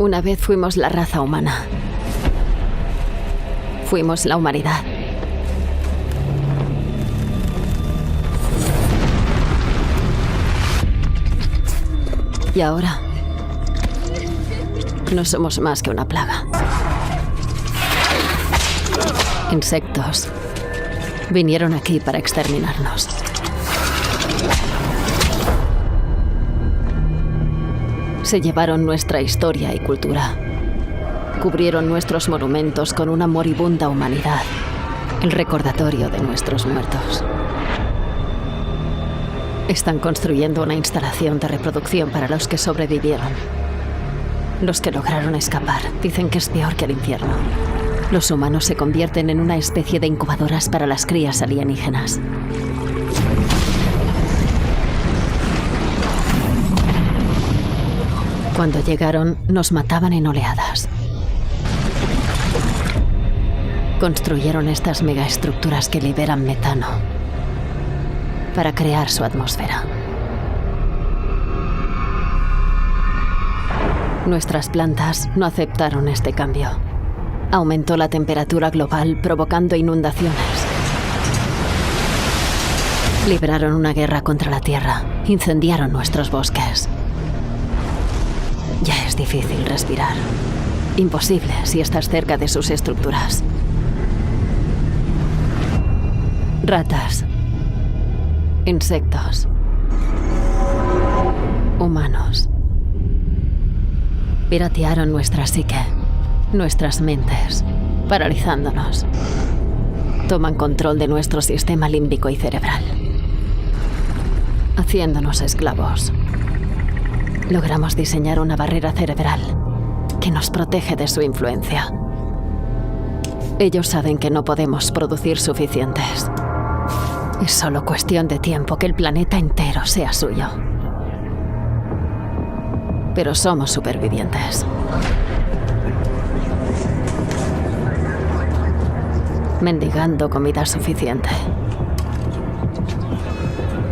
Una vez fuimos la raza humana. Fuimos la humanidad. Y ahora no somos más que una plaga. Insectos vinieron aquí para exterminarnos. Se llevaron nuestra historia y cultura. Cubrieron nuestros monumentos con una moribunda humanidad, el recordatorio de nuestros muertos. Están construyendo una instalación de reproducción para los que sobrevivieron. Los que lograron escapar dicen que es peor que el infierno. Los humanos se convierten en una especie de incubadoras para las crías alienígenas. Cuando llegaron, nos mataban en oleadas. Construyeron estas megaestructuras que liberan metano para crear su atmósfera. Nuestras plantas no aceptaron este cambio. Aumentó la temperatura global, provocando inundaciones. Libraron una guerra contra la Tierra. Incendiaron nuestros bosques. Ya es difícil respirar. Imposible si estás cerca de sus estructuras. Ratas. Insectos. Humanos. Piratearon nuestra psique, nuestras mentes, paralizándonos. Toman control de nuestro sistema límbico y cerebral, haciéndonos esclavos. Logramos diseñar una barrera cerebral que nos protege de su influencia. Ellos saben que no podemos producir suficientes. Es solo cuestión de tiempo que el planeta entero sea suyo. Pero somos supervivientes. Mendigando comida suficiente.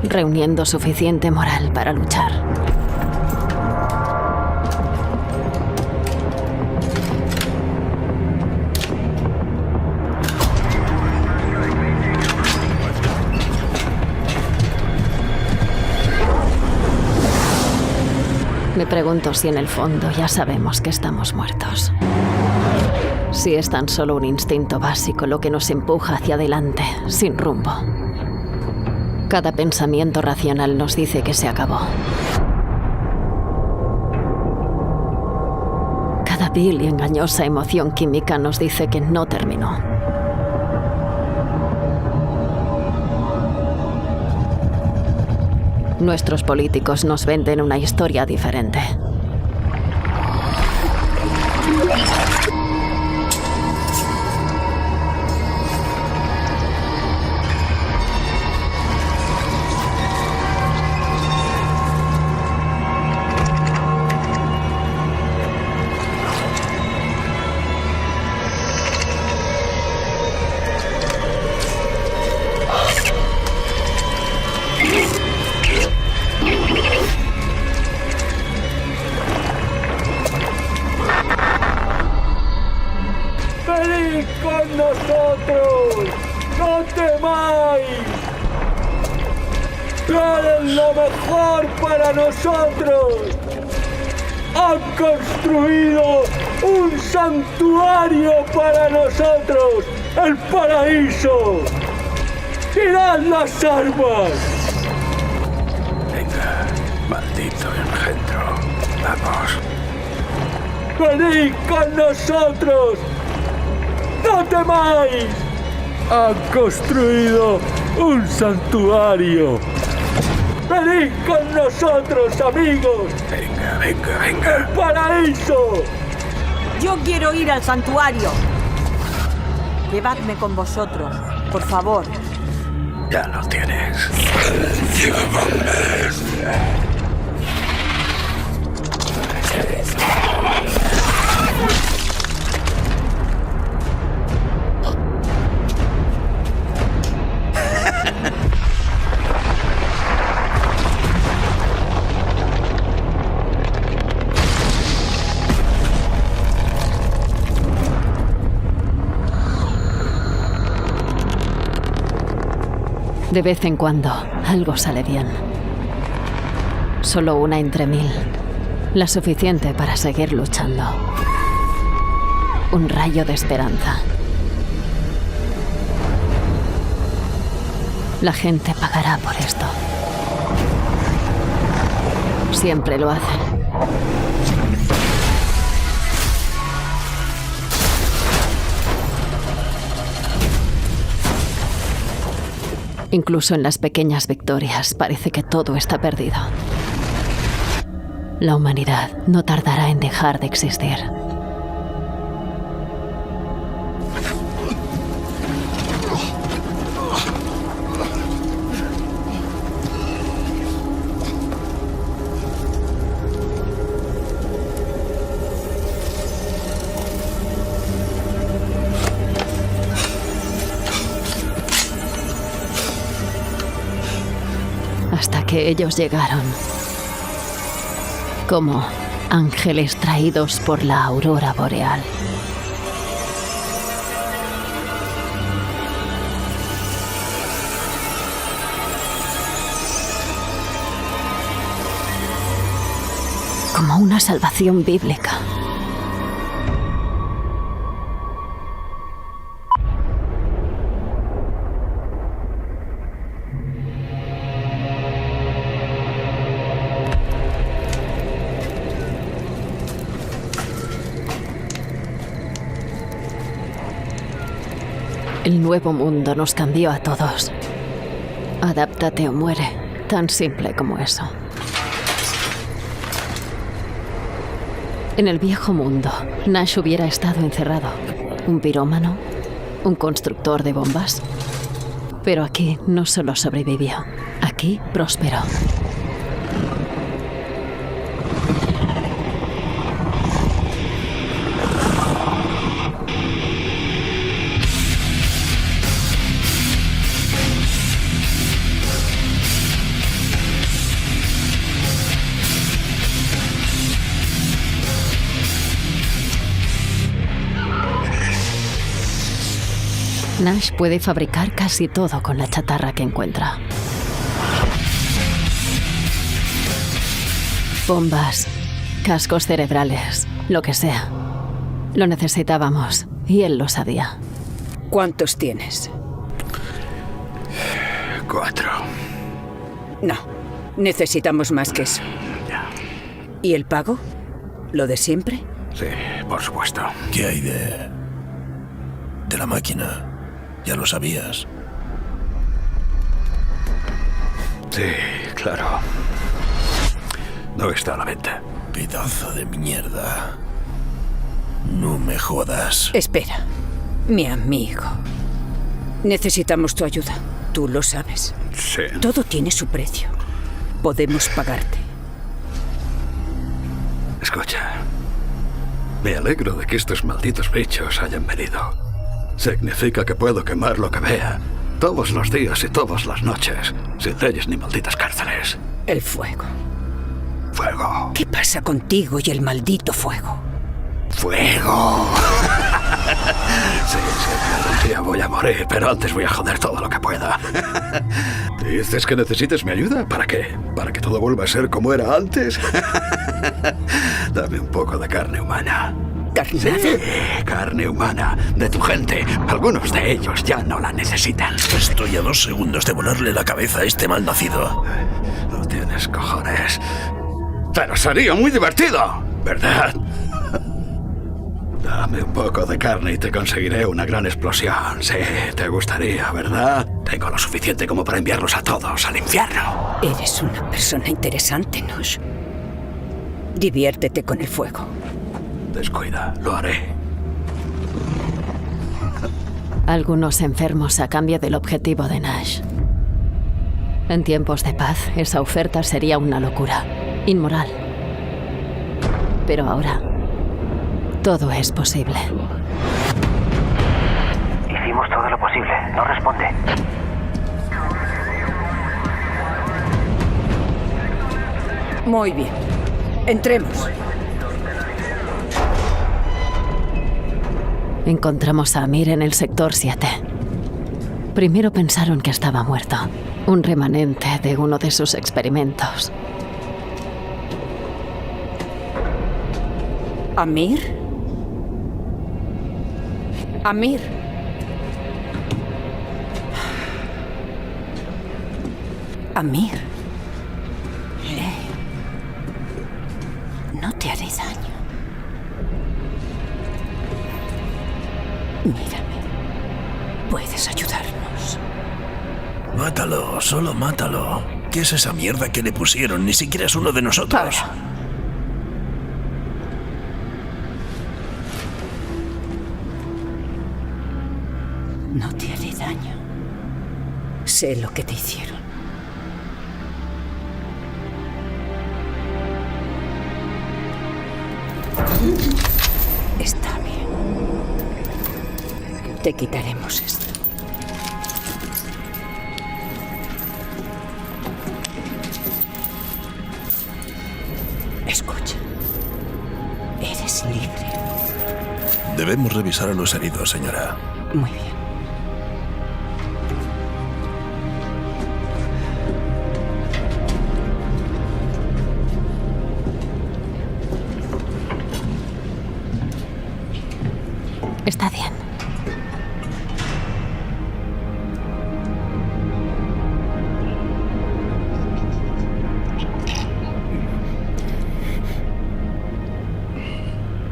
Reuniendo suficiente moral para luchar. Me pregunto si en el fondo ya sabemos que estamos muertos. Si es tan solo un instinto básico lo que nos empuja hacia adelante, sin rumbo. Cada pensamiento racional nos dice que se acabó. Cada vil y engañosa emoción química nos dice que no terminó. Nuestros políticos nos venden una historia diferente. nosotros! ¡No temáis! ¡Quieren lo mejor para nosotros! ¡Han construido un santuario para nosotros! ¡El paraíso! ¡Tirad las armas! Venga, maldito engendro. Vamos. ¡Venid con nosotros! ¡No temáis! ¡Han construido un santuario! ¡Venid con nosotros, amigos! Venga, venga, venga. ¡El paraíso! Yo quiero ir al santuario. Llevadme con vosotros, por favor. Ya lo tienes. De vez en cuando, algo sale bien. Solo una entre 1000. La suficiente para seguir luchando. Un rayo de esperanza. La gente pagará por esto. Siempre lo hacen. Incluso en las pequeñas victorias parece que todo está perdido. La humanidad no tardará en dejar de existir. Hasta que ellos llegaron. Como ángeles traídos por la aurora boreal. Como una salvación bíblica. El nuevo mundo nos cambió a todos. Adáptate o muere. Tan simple como eso. En el viejo mundo, Nash hubiera estado encerrado. Un pirómano, un constructor de bombas. Pero aquí no solo sobrevivió. Aquí prosperó. Nash puede fabricar casi todo con la chatarra que encuentra. Bombas, cascos cerebrales, lo que sea. Lo necesitábamos y él lo sabía. ¿Cuántos tienes? 4. No, necesitamos más que eso. Ya. ¿Y el pago? ¿Lo de siempre? Sí, por supuesto. ¿Qué hay de la máquina? Ya lo sabías. Sí, claro. No está a la venta. Pedazo de mierda. No me jodas. Espera, mi amigo. Necesitamos tu ayuda. Tú lo sabes. Sí. Todo tiene su precio. Podemos pagarte. Escucha. Me alegro de que estos malditos bichos hayan venido. Significa que puedo quemar lo que vea. Todos los días y todas las noches. Sin leyes ni malditas cárceles. El fuego. Fuego. ¿Qué pasa contigo y el maldito fuego? ¡Fuego! Sí, algún día voy a morir, pero antes voy a joder todo lo que pueda. ¿Dices que necesites mi ayuda? ¿Para qué? ¿Para que todo vuelva a ser como era antes? Dame un poco de carne humana. ¿Carne? Sí, carne humana. De tu gente. Algunos de ellos ya no la necesitan. Estoy a 2 segundos de volarle la cabeza a este malnacido. No tienes cojones. Pero sería muy divertido, ¿verdad? Dame un poco de carne y te conseguiré una gran explosión. Sí, te gustaría, ¿verdad? Tengo lo suficiente como para enviarlos a todos al infierno. Eres una persona interesante, Nosh. Diviértete con el fuego. Descuida, lo haré. Algunos enfermos a cambio del objetivo de Nash. En tiempos de paz, esa oferta sería una locura. Inmoral. Pero ahora, todo es posible. Hicimos todo lo posible. No responde. Muy bien. Entremos. Encontramos a Amir en el sector 7. Primero pensaron que estaba muerto, un remanente de uno de sus experimentos. ¿Amir? Amir. Amir. No te haré daño. Mírame. Puedes ayudarnos. Mátalo, solo mátalo. ¿Qué es esa mierda que le pusieron? Ni siquiera es uno de nosotros. Para. No te haré daño. Sé lo que te hicieron. Está bien. Te quitaremos esto. Escucha. Eres libre. Debemos revisar a los heridos, señora. Muy bien. Está bien.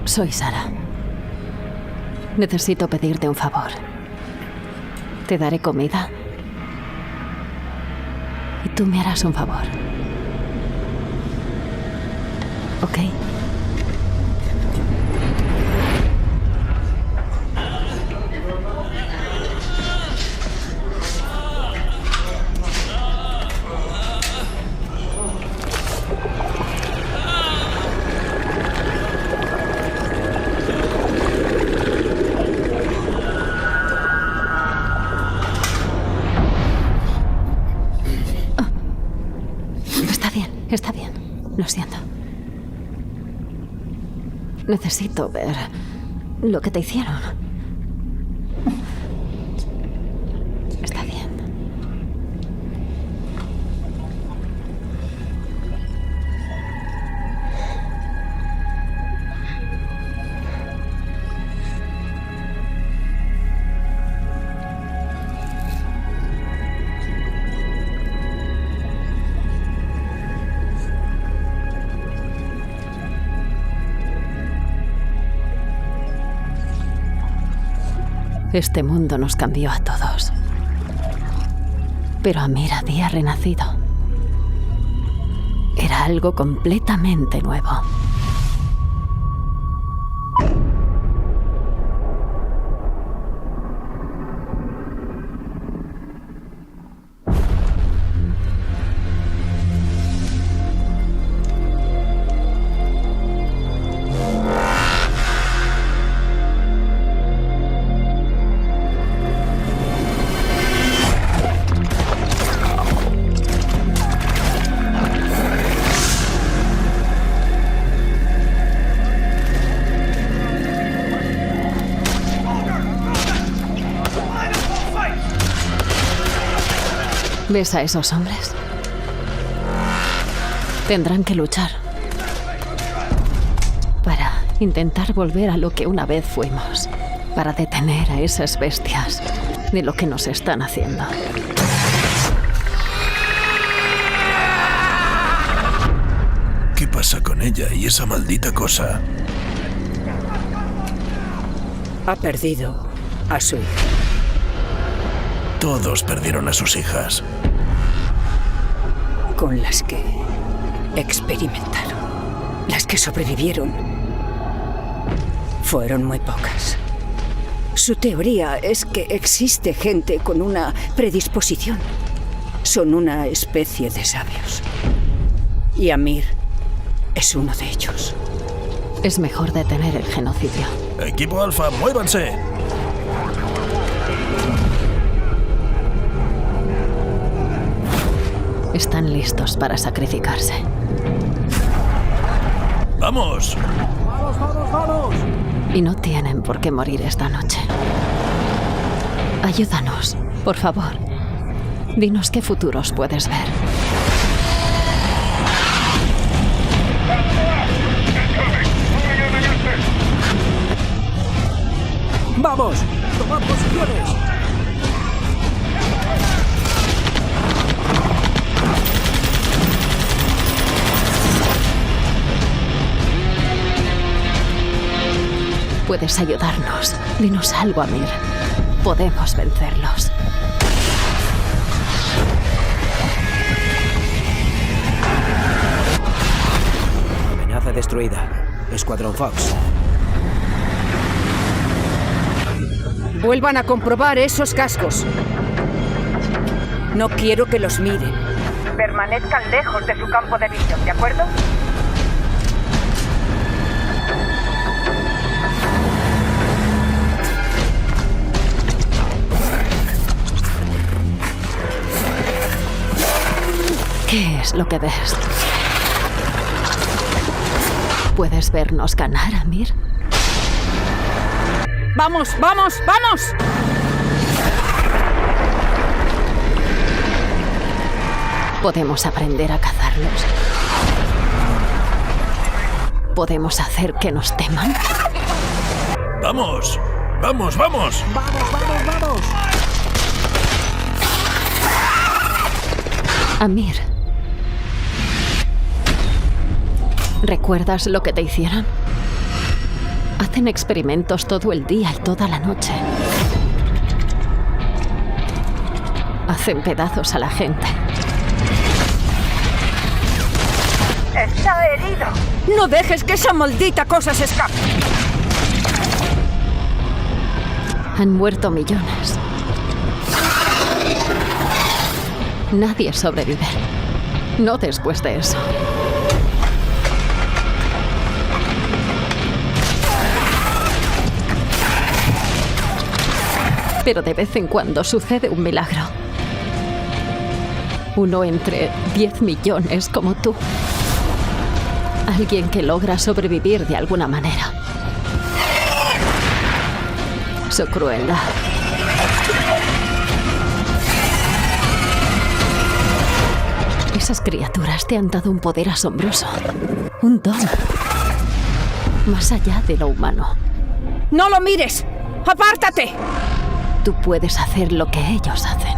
Soy Sara. Necesito pedirte un favor. Te daré comida. Y tú me harás un favor. ¿Ok? Está bien. Lo siento. Necesito ver lo que te hicieron. Está bien. Este mundo nos cambió a todos. Pero Amir había renacido. Era algo completamente nuevo. ¿Ves a esos hombres? Tendrán que luchar para intentar volver a lo que una vez fuimos, para detener a esas bestias de lo que nos están haciendo. ¿Qué pasa con ella y esa maldita cosa? Ha perdido a su hija. Todos perdieron a sus hijas. Con las que experimentaron. Las que sobrevivieron fueron muy pocas. Su teoría es que existe gente con una predisposición. Son una especie de sabios. Y Amir es uno de ellos. Es mejor detener el genocidio. Equipo Alfa, muévanse. Están listos para sacrificarse. ¡Vamos! ¡Vamos, vamos, vamos! Y no tienen por qué morir esta noche. Ayúdanos, por favor. Dinos qué futuros puedes ver. ¡Vamos! ¡Tomad posiciones! Puedes ayudarnos. Dinos algo, Amir. Podemos vencerlos. Amenaza destruida. Escuadrón Fox. Vuelvan a comprobar esos cascos. No quiero que los miren. Permanezcan lejos de su campo de visión, ¿de acuerdo? ¿Qué es lo que ves? ¿Puedes vernos ganar, Amir? ¡Vamos, vamos, vamos! Podemos aprender a cazarlos. ¿Podemos hacer que nos teman? ¡Vamos! ¡Vamos, vamos! ¡Vamos, vamos, vamos! Amir. ¿Recuerdas lo que te hicieron? Hacen experimentos todo el día y toda la noche. Hacen pedazos a la gente. ¡Está herido! ¡No dejes que esa maldita cosa se escape! Han muerto millones. Nadie sobrevive. No después de eso. Pero de vez en cuando sucede un milagro. Uno entre 10 millones como tú. Alguien que logra sobrevivir de alguna manera. Su crueldad. Esas criaturas te han dado un poder asombroso. Un don. Más allá de lo humano. ¡No lo mires! ¡Apártate! Tú puedes hacer lo que ellos hacen.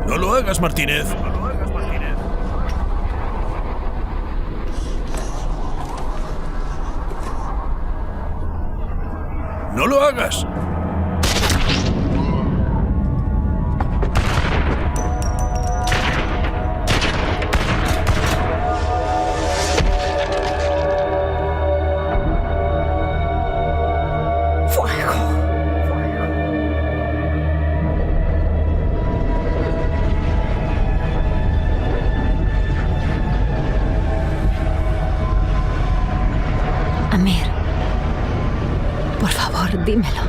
¡No lo hagas, Martínez! ¡No lo hagas! Amir, por favor, dímelo.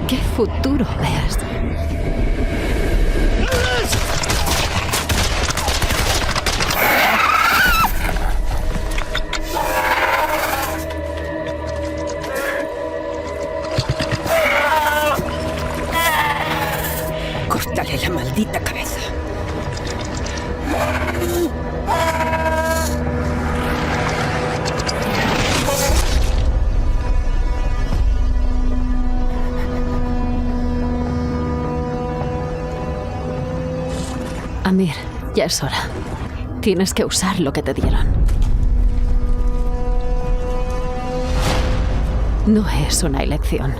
¿Qué futuro ves? Córtale la maldita cabeza. Amir, ya es hora. Tienes que usar lo que te dieron. No es una elección.